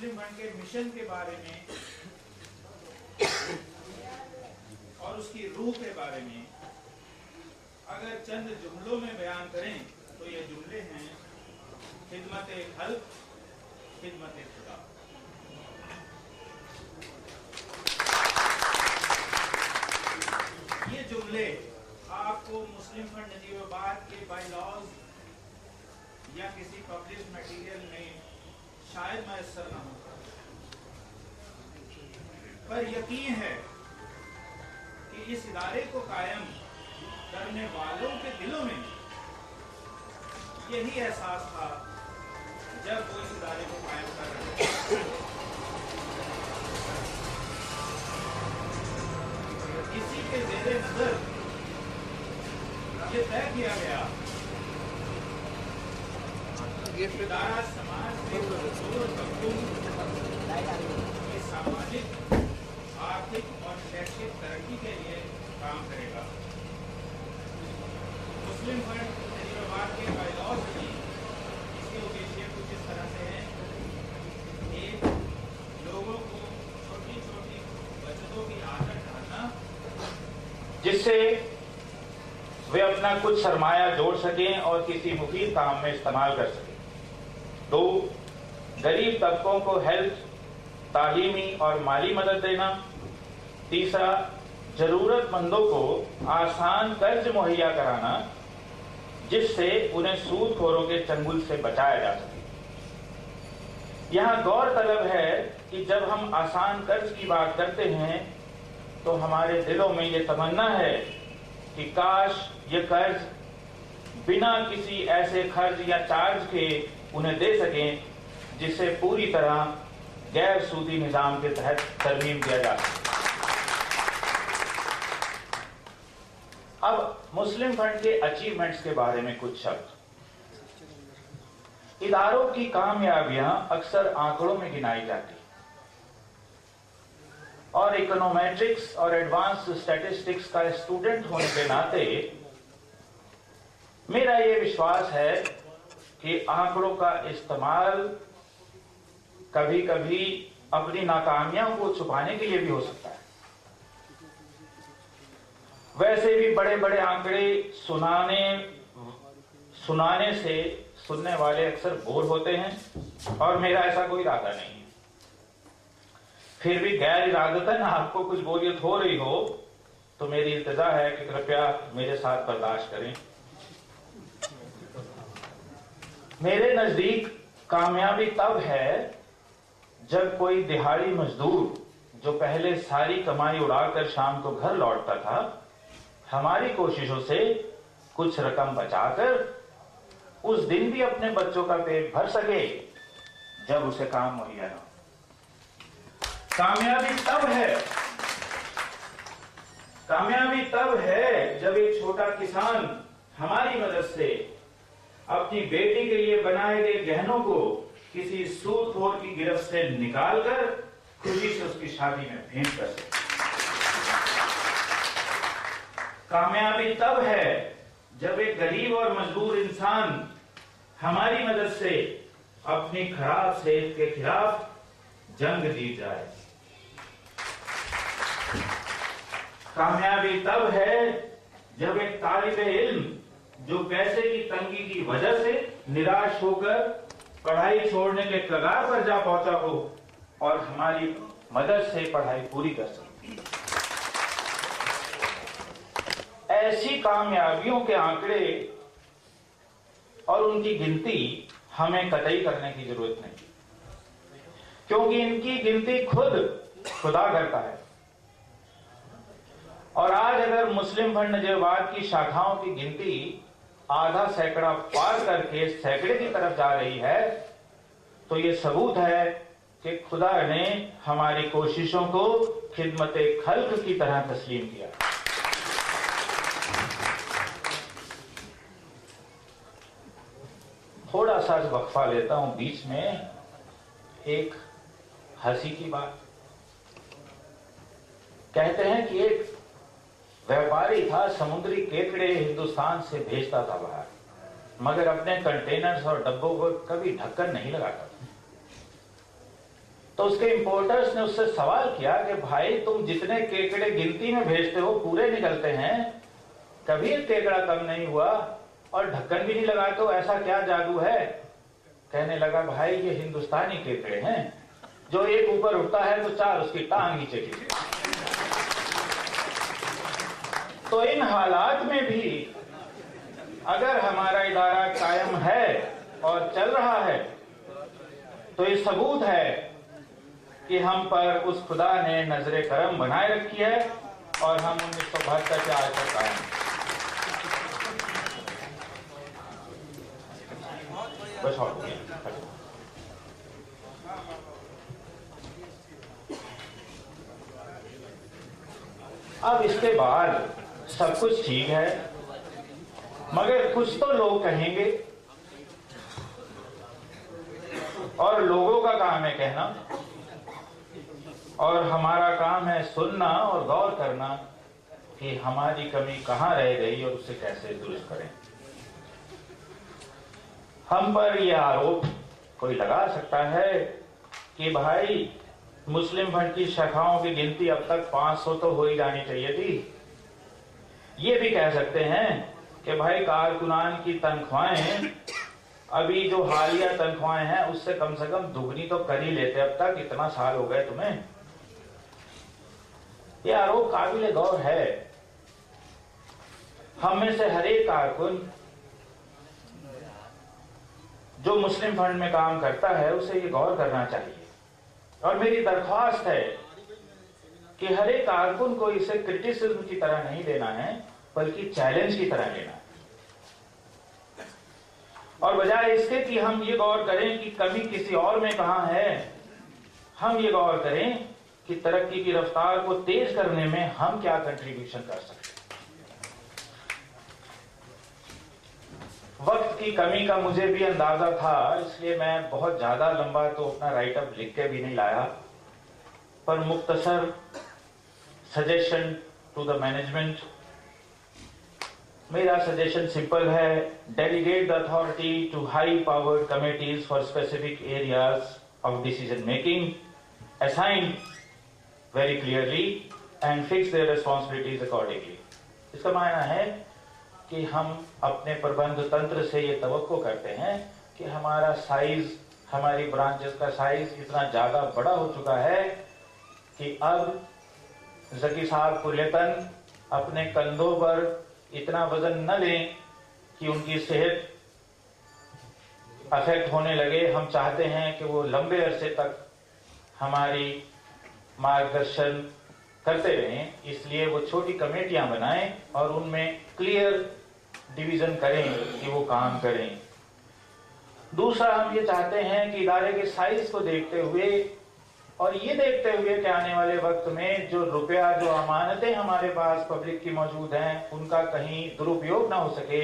मुस्लिम fund के mission के बारे में और उसकी रूह के बारे में अगर चंद जुमलों में बयान करें तो ये जुमले हैं खिदमत खल्क, खिदमत खुदा। ये जुमले आपको मुस्लिम फंड नजीबाबाद के बायलॉज या किसी पब्लिश मटेरियल में शायद मैसर न हो, पर यकीन है कि इस इदारे को कायम करने वालों के दिलों में यही एहसास था जब वो इस इदारे को कायम कर रहे थे। इसी के ज़ेरे नजर ये तय किया गया इदारा समाज के मजदूर तबकों की सामाजिक, आर्थिक और शैक्षिक तरक्की के लिए काम करेगा। मुस्लिम फंड नजीबाबाद के बायलॉज में इसके उद्देश्य कुछ इस तरह से हैं। एक, लोगों को छोटी छोटी बचतों की आदत डालना जिससे वे अपना कुछ सरमाया जोड़ सकें और किसी मुफीद काम में इस्तेमाल कर सकें। 2, गरीब तबकों को हेल्थ, तालीमी और माली मदद देना। 3, जरूरतमंदों को आसान कर्ज मुहैया कराना जिससे उन्हें सूदखोरों के चंगुल से बचाया जा सके। यहाँ गौरतलब है कि जब हम आसान कर्ज की बात करते हैं तो हमारे दिलों में ये तमन्ना है कि काश ये कर्ज बिना किसी ऐसे खर्च या चार्ज के उन्हें दे सकें जिसे पूरी तरह गैर सूदी निजाम के तहत तरमीम किया जा सके। अब मुस्लिम फंड के अचीवमेंट्स के बारे में कुछ शब्द। इदारों की कामयाबियां अक्सर आंकड़ों में गिनाई जाती और इकोनोमेट्रिक्स और एडवांस स्टैटिस्टिक्स का स्टूडेंट होने के नाते मेरा यह विश्वास है कि आंकड़ों का इस्तेमाल कभी कभी अपनी नाकामियों को छुपाने के लिए भी हो सकता है। वैसे भी बड़े बड़े आंकड़े सुनाने से सुनने वाले अक्सर बोर होते हैं और मेरा ऐसा कोई इरादा नहीं है। फिर भी गैर इरादतन आपको कुछ बोरियत हो रही हो तो मेरी इल्तिजा है कि कृपया मेरे साथ बर्दाश्त करें। मेरे नजदीक कामयाबी तब है जब कोई दिहाड़ी मजदूर जो पहले सारी कमाई उड़ाकर शाम को घर लौटता था, हमारी कोशिशों से कुछ रकम बचाकर उस दिन भी अपने बच्चों का पेट भर सके जब उसे काम मुहैया न हो। कामयाबी तब है जब एक छोटा किसान हमारी मदद से अपनी बेटी के लिए बनाए गए गहनों को किसी सूदखोर की गिरफ्त से निकालकर खुशी से उसकी शादी में भेंट कर सके। कामयाबी तब है जब एक गरीब और मजबूर इंसान हमारी मदद से अपनी खराब सेहत के खिलाफ जंग जीत जाए। कामयाबी तब है जब एक तालिबे इल्म जो पैसे की तंगी की वजह से निराश होकर पढ़ाई छोड़ने के कगार पर जा पहुंचा हो और हमारी मदद से पढ़ाई पूरी कर सके। ऐसी कामयाबियों के आंकड़े और उनकी गिनती हमें कतई करने की जरूरत नहीं, क्योंकि इनकी गिनती खुद खुदा करता है। और आज अगर मुस्लिम फंड नजीबाबाद की शाखाओं की गिनती आधा सैकड़ा पार करके सैकड़े की तरफ जा रही है तो ये सबूत है कि खुदा ने हमारी कोशिशों को खिदमत खल्क की तरह तस्लीम किया। थोड़ा सा वक्फा लेता हूं बीच में, एक हंसी की बात। कहते हैं कि एक व्यापारी था, समुद्री केकड़े हिंदुस्तान से भेजता था बाहर, मगर अपने कंटेनर्स और डब्बों को कभी ढक्कन नहीं लगाता। तो उसके इंपोर्टर्स ने उससे सवाल किया कि भाई तुम जितने केकड़े गिनती में भेजते हो पूरे निकलते हैं, कभी एक केकड़ा कम नहीं हुआ और ढक्कन भी नहीं लगाते हो, ऐसा क्या जादू है? कहने लगा भाई ये हिंदुस्तानी केकड़े हैं, जो एक ऊपर उठता है तो चार उसकी टांग नीचे खींचती। तो इन हालात में भी अगर हमारा इदारा कायम है और चल रहा है तो ये सबूत है कि हम पर उस खुदा ने नजरे करम बनाए रखी है और हम 1972 से आज तक कायम हैं। बस और हो गया। अब इसके बाद सब कुछ ठीक है, मगर कुछ तो लोग कहेंगे और लोगों का काम है कहना और हमारा काम है सुनना और गौर करना कि हमारी कमी कहां रह गई और उसे कैसे दुरुस्त करें। हम पर यह आरोप कोई लगा सकता है कि भाई मुस्लिम फंड की शाखाओं की गिनती अब तक 500 तो हो ही जानी चाहिए थी। ये भी कह सकते हैं कि भाई कारकुनान की तनख्वाहें अभी जो हालिया तनख्वाहें हैं उससे कम से कम दुगनी तो कर ही लेते, अब तक इतना साल हो गए तुम्हें। यह आरोप काबिल गौर है। हम में से हर एक कारकुन जो मुस्लिम फंड में काम करता है उसे ये गौर करना चाहिए और मेरी दरख्वास्त है कि हर एक कारकुन को इसे क्रिटिसिज्म की तरह नहीं लेना है बल्कि चैलेंज की तरह लेना है। और बजाय इसके कि हम ये गौर करें कि कमी किसी और में कहां है, हम ये गौर करें कि तरक्की की रफ्तार को तेज करने में हम क्या कंट्रीब्यूशन कर सकते हैं। वक्त की कमी का मुझे भी अंदाजा था, इसलिए मैं बहुत ज्यादा लंबा तो अपना राइटअप लिख के भी नहीं लाया, पर मुख्तसर सजेशन टू द मैनेजमेंट। मेरा सजेशन सिंपल है, delegate the authority to high powered committees for specific areas of decision making, assign very clearly and fix their responsibilities accordingly. इसका मायना है कि हम अपने प्रबंध तंत्र से ये तवक्को करते हैं कि हमारा साइज, हमारी ब्रांचेस का साइज इतना ज्यादा बड़ा हो चुका है कि अब जकी साहब कुल्यतन अपने कंधों पर इतना वजन न लें कि उनकी सेहत अफेक्ट होने लगे। हम चाहते हैं कि वो लंबे अरसे तक हमारी मार्गदर्शन करते रहें, इसलिए वो छोटी कमेटियां बनाएं और उनमें क्लियर डिवीजन करें कि वो काम करें। दूसरा, हम ये चाहते हैं कि इदारे के साइज को देखते हुए और ये देखते हुए कि आने वाले वक्त में जो रुपया, जो अमानतें हमारे पास पब्लिक की मौजूद हैं, उनका कहीं दुरुपयोग ना हो सके।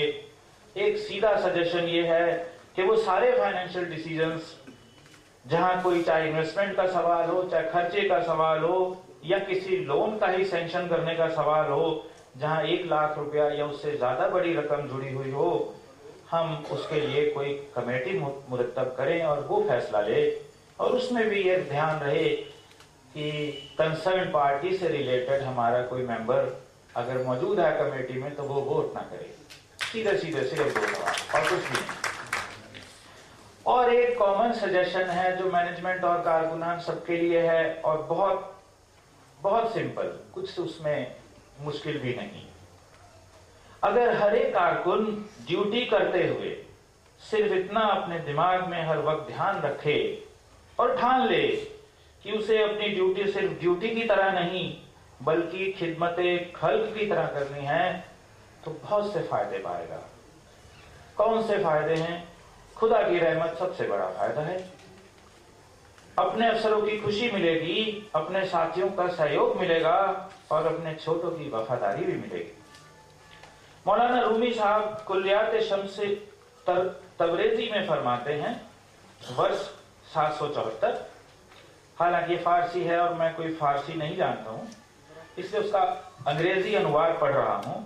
एक सीधा सजेशन ये है कि वो सारे फाइनेंशियल डिसीजंस, जहां कोई चाहे इन्वेस्टमेंट का सवाल हो, चाहे खर्चे का सवाल हो या किसी लोन का ही सैंक्शन करने का सवाल हो, जहां 1 लाख रुपया या उससे ज्यादा बड़ी रकम जुड़ी हुई हो, हम उसके लिए कोई कमेटी मुरतब करें और वो फैसला ले। और उसमें भी ये ध्यान रहे कि कंसर्न पार्टी से रिलेटेड हमारा कोई मेंबर अगर मौजूद है कमेटी में तो वो वोट ना करे। सीधे सीधे सिर्फ 2 सवाल और कुछ भी नहीं। और एक कॉमन सजेशन है जो मैनेजमेंट और कारकुनान सबके लिए है और बहुत बहुत सिंपल, कुछ उसमें मुश्किल भी नहीं। अगर हर एक कारकुन ड्यूटी करते हुए सिर्फ इतना अपने दिमाग में हर वक्त ध्यान रखे और ठान ले कि उसे अपनी ड्यूटी सिर्फ ड्यूटी की तरह नहीं बल्कि खिदमते खल्क की तरह करनी है, तो बहुत से फायदे पाएगा। कौन से फायदे हैं? खुदा की रहमत सबसे बड़ा फायदा है। अपने अफसरों की खुशी मिलेगी, अपने साथियों का सहयोग मिलेगा और अपने छोटों की वफादारी भी मिलेगी। मौलाना रूमी साहब कुल्लियात शम्स तबरेजी में फरमाते हैं, वर्ष 774, हालांकि ये फारसी है और मैं कोई फारसी नहीं जानता हूं, इसलिए उसका अंग्रेजी अनुवाद पढ़ रहा हूं।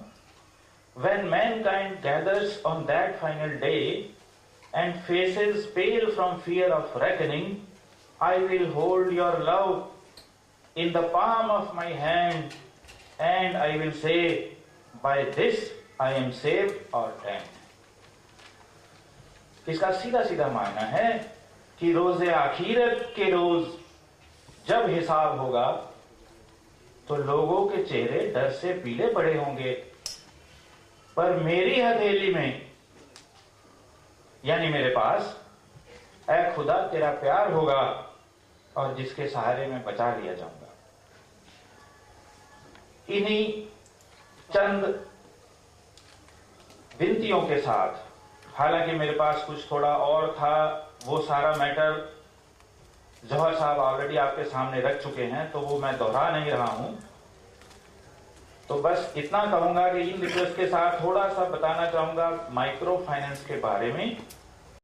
When mankind gathers on that final day and faces pale from fear of reckoning, I will hold your love in the palm of my hand, and I will say, by this I am saved or damned. इसका सीधा सीधा मानना है कि रोज़े आखिरत के रोज जब हिसाब होगा तो लोगों के चेहरे डर से पीले पड़े होंगे, पर मेरी हथेली में यानी मेरे पास ऐ खुदा तेरा प्यार होगा और जिसके सहारे मैं बचा लिया जाऊंगा। इन्हीं चंद विनतियों के साथ, हालांकि मेरे पास कुछ थोड़ा और था, वो सारा मैटर जौहर साहब ऑलरेडी आपके सामने रख चुके हैं, तो वो मैं दोहरा नहीं रहा हूं। तो बस इतना कहूंगा कि इन रिक्वेस्ट के साथ थोड़ा सा बताना चाहूंगा माइक्रो फाइनेंस के बारे में